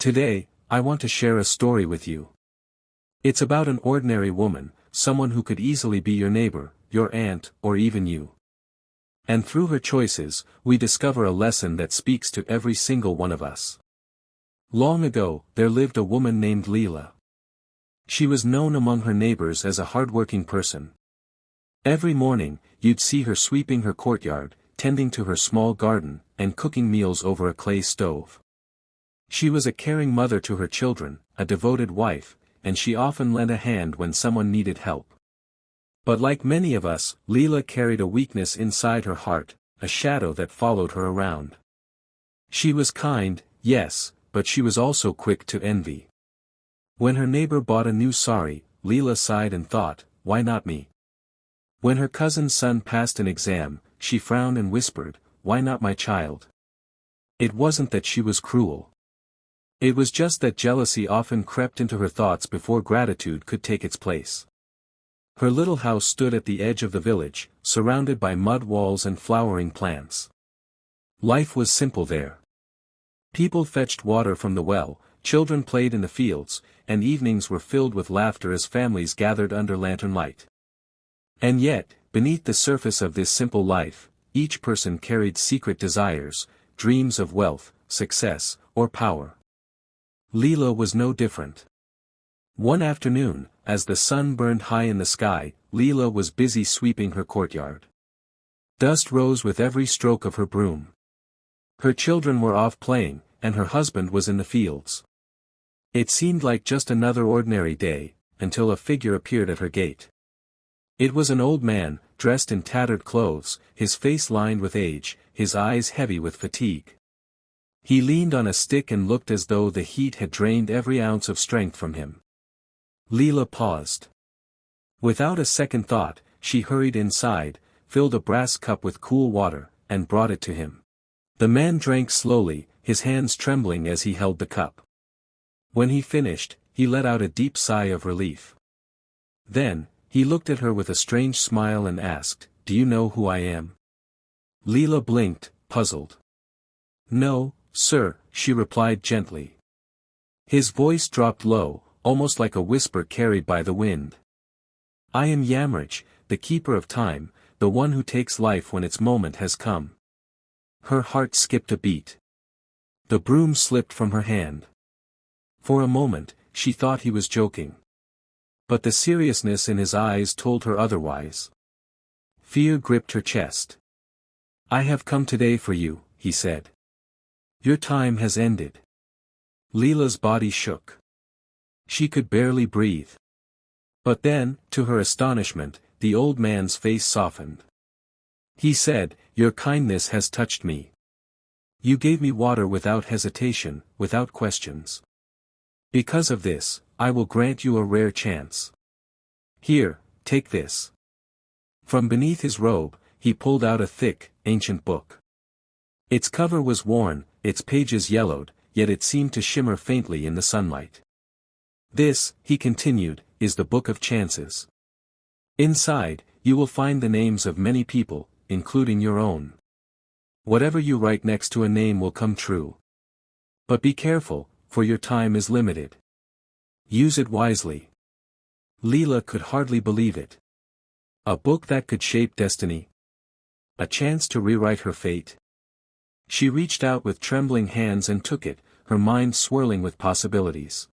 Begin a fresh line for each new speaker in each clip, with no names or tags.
Today, I want to share a story with you. It's about an ordinary woman, someone who could easily be your neighbor, your aunt, or even you. And through her choices, we discover a lesson that speaks to every single one of us. Long ago, there lived a woman named Lila. She was known among her neighbors as a hardworking person. Every morning, you'd see her sweeping her courtyard, tending to her small garden, and cooking meals over a clay stove. She was a caring mother to her children, a devoted wife, and she often lent a hand when someone needed help. But like many of us, Lila carried a weakness inside her heart, a shadow that followed her around. She was kind, yes, but she was also quick to envy. When her neighbor bought a new sari, Lila sighed and thought, why not me? When her cousin's son passed an exam, she frowned and whispered, why not my child? It wasn't that she was cruel. It was just that jealousy often crept into her thoughts before gratitude could take its place. Her little house stood at the edge of the village, surrounded by mud walls and flowering plants. Life was simple there. People fetched water from the well, children played in the fields, and evenings were filled with laughter as families gathered under lantern light. And yet, beneath the surface of this simple life, each person carried secret desires, dreams of wealth, success, or power. Lila was no different. One afternoon, as the sun burned high in the sky, Lila was busy sweeping her courtyard. Dust rose with every stroke of her broom. Her children were off playing, and her husband was in the fields. It seemed like just another ordinary day, until a figure appeared at her gate. It was an old man, dressed in tattered clothes, his face lined with age, his eyes heavy with fatigue. He leaned on a stick and looked as though the heat had drained every ounce of strength from him. Lila paused. Without a second thought, she hurried inside, filled a brass cup with cool water, and brought it to him. The man drank slowly, his hands trembling as he held the cup. When he finished, he let out a deep sigh of relief. Then, he looked at her with a strange smile and asked, "Do you know who I am?" Lila blinked, puzzled. "No, sir," she replied gently. His voice dropped low, almost like a whisper carried by the wind. "I am Yamrich, the keeper of time, the one who takes life when its moment has come." Her heart skipped a beat. The broom slipped from her hand. For a moment, she thought he was joking. But the seriousness in his eyes told her otherwise. Fear gripped her chest. "I have come today for you," he said. "Your time has ended." Lila's body shook. She could barely breathe. But then, to her astonishment, the old man's face softened. He said, "Your kindness has touched me. You gave me water without hesitation, without questions. Because of this, I will grant you a rare chance. Here, take this." From beneath his robe, he pulled out a thick, ancient book. Its cover was worn, its pages yellowed, yet it seemed to shimmer faintly in the sunlight. "This," he continued, "is the Book of Chances. Inside, you will find the names of many people, including your own. Whatever you write next to a name will come true. But be careful, for your time is limited. Use it wisely." Lila could hardly believe it. A book that could shape destiny. A chance to rewrite her fate. She reached out with trembling hands and took it, her mind swirling with possibilities.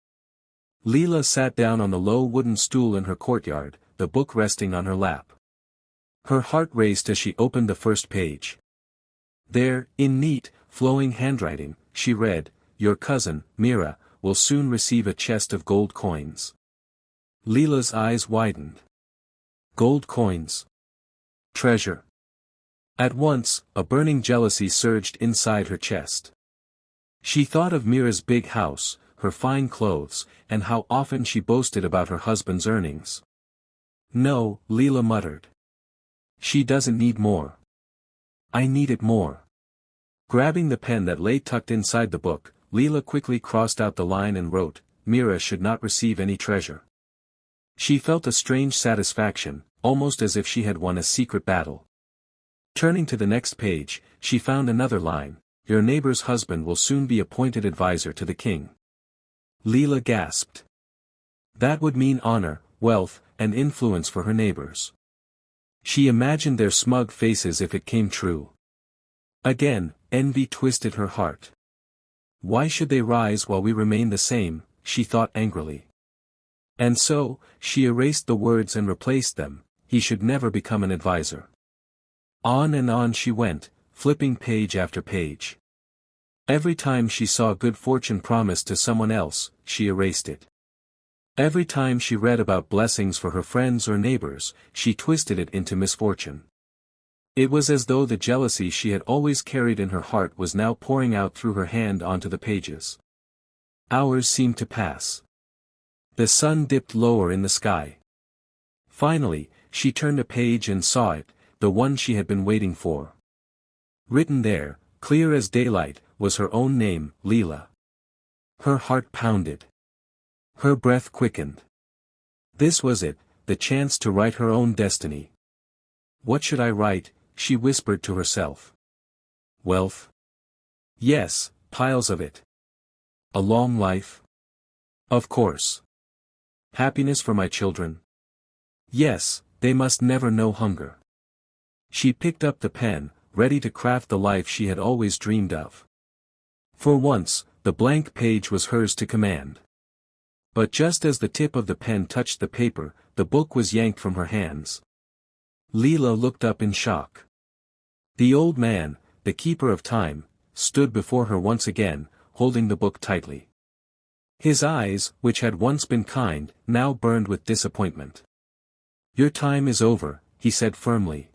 Lila sat down on the low wooden stool in her courtyard, the book resting on her lap. Her heart raced as she opened the first page. There, in neat, flowing handwriting, she read, "Your cousin, Mira, will soon receive a chest of gold coins." Lila's eyes widened. Gold coins. Treasure. At once, a burning jealousy surged inside her chest. She thought of Mira's big house, her fine clothes, and how often she boasted about her husband's earnings. "No," Lila muttered. "She doesn't need more. I need it more." Grabbing the pen that lay tucked inside the book, Lila quickly crossed out the line and wrote, "Mira should not receive any treasure." She felt a strange satisfaction, almost as if she had won a secret battle. Turning to the next page, she found another line, "Your neighbor's husband will soon be appointed advisor to the king." Lila gasped. That would mean honor, wealth, and influence for her neighbors. She imagined their smug faces if it came true. Again, envy twisted her heart. Why should they rise while we remain the same, she thought angrily. And so, she erased the words and replaced them, he should never become an advisor. On and on she went, flipping page after page. Every time she saw good fortune promised to someone else, she erased it. Every time she read about blessings for her friends or neighbors, she twisted it into misfortune. It was as though the jealousy she had always carried in her heart was now pouring out through her hand onto the pages. Hours seemed to pass. The sun dipped lower in the sky. Finally, she turned a page and saw it, the one she had been waiting for. Written there, clear as daylight, was her own name, Lila. Her heart pounded. Her breath quickened. This was it, the chance to write her own destiny. What should I write? She whispered to herself. Wealth? Yes, piles of it. A long life? Of course. Happiness for my children? Yes, they must never know hunger. She picked up the pen, ready to craft the life she had always dreamed of. For once, the blank page was hers to command. But just as the tip of the pen touched the paper, the book was yanked from her hands. Lila looked up in shock. The old man, the keeper of time, stood before her once again, holding the book tightly. His eyes, which had once been kind, now burned with disappointment. Your time is over, he said firmly.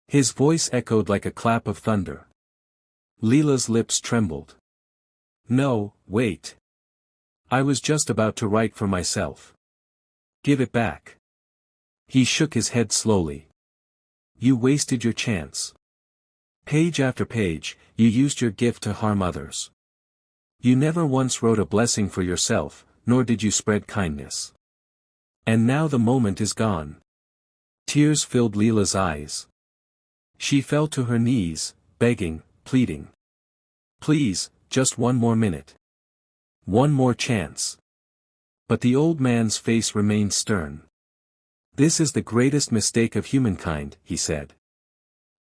His voice echoed like a clap of thunder. Lila's lips trembled. No, wait. I was just about to write for myself. Give it back. He shook his head slowly. You wasted your chance. Page after page, you used your gift to harm others. You never once wrote a blessing for yourself, nor did you spread kindness. And now the moment is gone. Tears filled Lila's eyes. She fell to her knees, begging, pleading. Please, just one more minute. One more chance. But the old man's face remained stern. This is the greatest mistake of humankind, he said.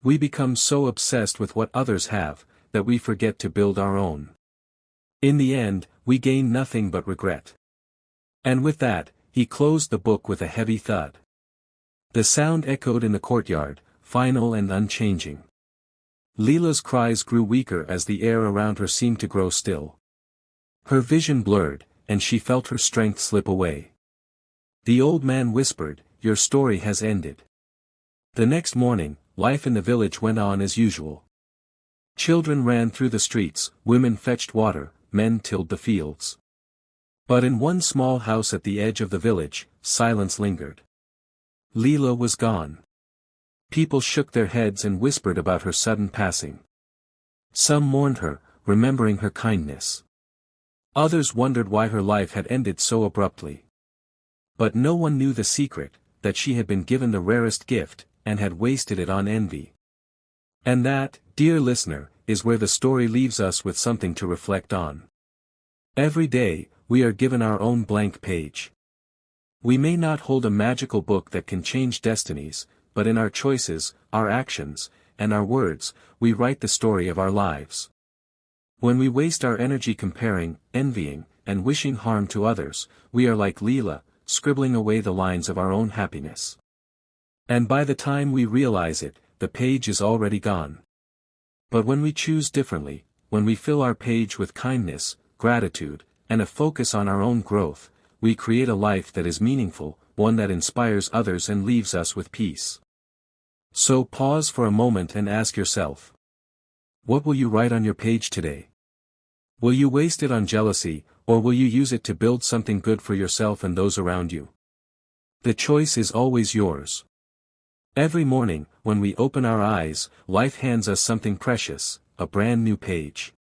We become so obsessed with what others have, that we forget to build our own. In the end, we gain nothing but regret. And with that, he closed the book with a heavy thud. The sound echoed in the courtyard, final and unchanging. Lila's cries grew weaker as the air around her seemed to grow still. Her vision blurred, and she felt her strength slip away. The old man whispered, Your story has ended. The next morning, life in the village went on as usual. Children ran through the streets, women fetched water, men tilled the fields. But in one small house at the edge of the village, silence lingered. Lila was gone. People shook their heads and whispered about her sudden passing. Some mourned her, remembering her kindness. Others wondered why her life had ended so abruptly. But no one knew the secret, that she had been given the rarest gift, and had wasted it on envy. And that, dear listener, is where the story leaves us with something to reflect on. Every day, we are given our own blank page. We may not hold a magical book that can change destinies, but in our choices, our actions, and our words, we write the story of our lives. When we waste our energy comparing, envying, and wishing harm to others, we are like Lila, scribbling away the lines of our own happiness. And by the time we realize it, the page is already gone. But when we choose differently, when we fill our page with kindness, gratitude, and a focus on our own growth, we create a life that is meaningful, one that inspires others and leaves us with peace. So pause for a moment and ask yourself, what will you write on your page today? Will you waste it on jealousy, or will you use it to build something good for yourself and those around you? The choice is always yours. Every morning, when we open our eyes, life hands us something precious, a brand new page.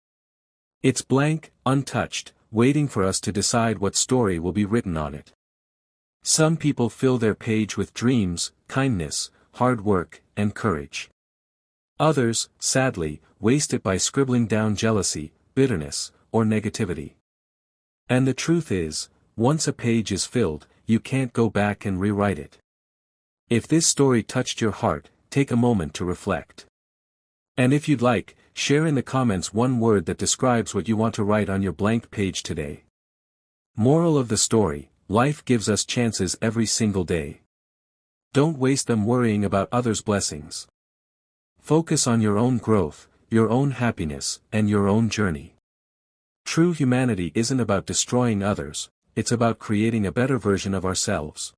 It's blank, untouched, waiting for us to decide what story will be written on it. Some people fill their page with dreams, kindness, hard work, and courage. Others, sadly, waste it by scribbling down jealousy, bitterness, or negativity. And the truth is, once a page is filled, you can't go back and rewrite it. If this story touched your heart, take a moment to reflect. And if you'd like, share in the comments one word that describes what you want to write on your blank page today. Moral of the story: life gives us chances every single day. Don't waste them worrying about others' blessings. Focus on your own growth, your own happiness, and your own journey. True humanity isn't about destroying others, it's about creating a better version of ourselves.